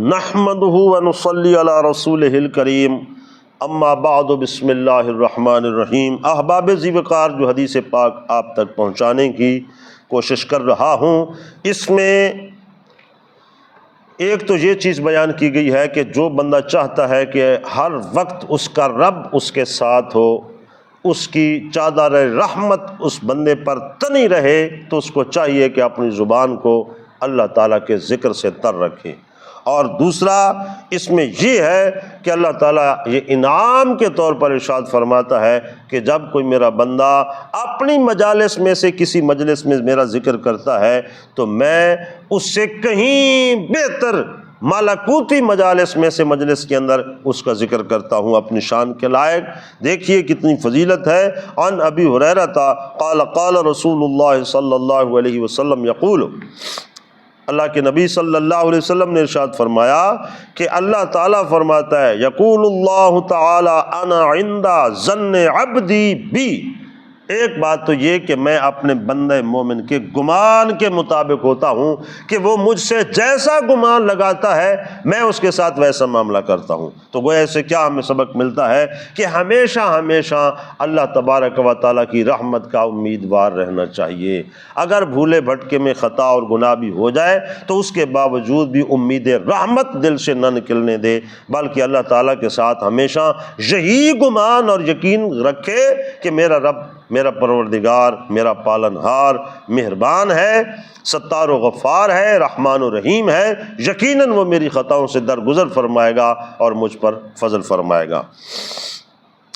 نحمدہ ونصلی علی رسولہ الکریم اما بعد بسم اللہ الرحمن الرحیم۔ احباب ذی وقار، جو حدیث پاک آپ تک پہنچانے کی کوشش کر رہا ہوں، اس میں ایک تو یہ چیز بیان کی گئی ہے کہ جو بندہ چاہتا ہے کہ ہر وقت اس کا رب اس کے ساتھ ہو، اس کی چادر رحمت اس بندے پر تنی رہے، تو اس کو چاہیے کہ اپنی زبان کو اللہ تعالیٰ کے ذکر سے تر رکھے۔ اور دوسرا اس میں یہ ہے کہ اللہ تعالیٰ یہ انعام کے طور پر ارشاد فرماتا ہے کہ جب کوئی میرا بندہ اپنی مجالس میں سے کسی مجلس میں میرا ذکر کرتا ہے تو میں اس سے کہیں بہتر ملکوتی مجالس میں سے مجلس کے اندر اس کا ذکر کرتا ہوں اپنی شان کے لائق۔ دیکھیے کتنی فضیلت ہے۔ عن ابی ہریرہ قال قال رسول اللہ صلی اللہ علیہ وسلم یقول، اللہ کے نبی صلی اللہ علیہ وسلم نے ارشاد فرمایا کہ اللہ تعالیٰ فرماتا ہے، یقول اللہ تعالی انا عند ظن عبدی بی۔ ایک بات تو یہ کہ میں اپنے بندہ مومن کے گمان کے مطابق ہوتا ہوں کہ وہ مجھ سے جیسا گمان لگاتا ہے میں اس کے ساتھ ویسا معاملہ کرتا ہوں۔ تو گویا اس سے کیا ہمیں سبق ملتا ہے کہ ہمیشہ اللہ تبارک و تعالیٰ کی رحمت کا امیدوار رہنا چاہیے۔ اگر بھولے بھٹکے میں خطا اور گناہ بھی ہو جائے تو اس کے باوجود بھی امید رحمت دل سے نہ نکلنے دے، بلکہ اللہ تعالیٰ کے ساتھ ہمیشہ یہی گمان اور یقین رکھے کہ میرا رب، میرا پروردگار، میرا پالنہار مہربان ہے، ستار و غفار ہے، رحمان و رحیم ہے، یقیناً وہ میری خطاؤں سے درگزر فرمائے گا اور مجھ پر فضل فرمائے گا۔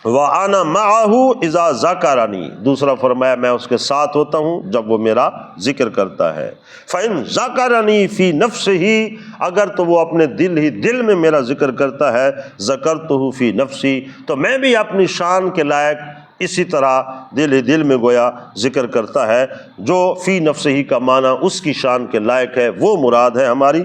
وَأَنَا مَعَهُ إِذَا ذَكَرَنِي، دوسرا فرمایا میں اس کے ساتھ ہوتا ہوں جب وہ میرا ذکر کرتا ہے۔ فَإِن ذَكَرَنِي فِي نَفْسِهِ، اگر تو وہ اپنے دل میں میرا ذکر کرتا ہے، ذَكَرْتُهُ فِي نَفْسِي، تو میں بھی اپنی شان کے لائق اسی طرح دل میں گویا ذکر کرتا ہے۔ جو فی نفسہی کا معنی اس کی شان کے لائق ہے وہ مراد ہے ہماری،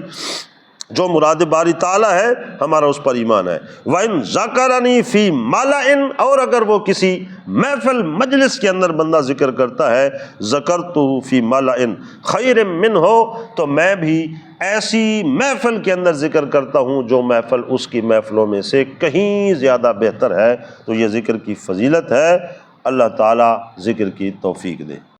جو مراد باری تعالیٰ ہے ہمارا اس پر ایمان ہے۔ وَإِن ذَكَرَنِي فِي مَلَئٍ، اور اگر وہ کسی محفل مجلس کے اندر بندہ ذکر کرتا ہے، ذَكَرْتُهُ فِي مَلَئٍ خَيْرٍ مِّنْهُ، تو میں بھی ایسی محفل کے اندر ذکر کرتا ہوں جو محفل اس کی محفلوں میں سے کہیں زیادہ بہتر ہے۔ تو یہ ذکر کی فضیلت ہے۔ اللہ تعالیٰ ذکر کی توفیق دے۔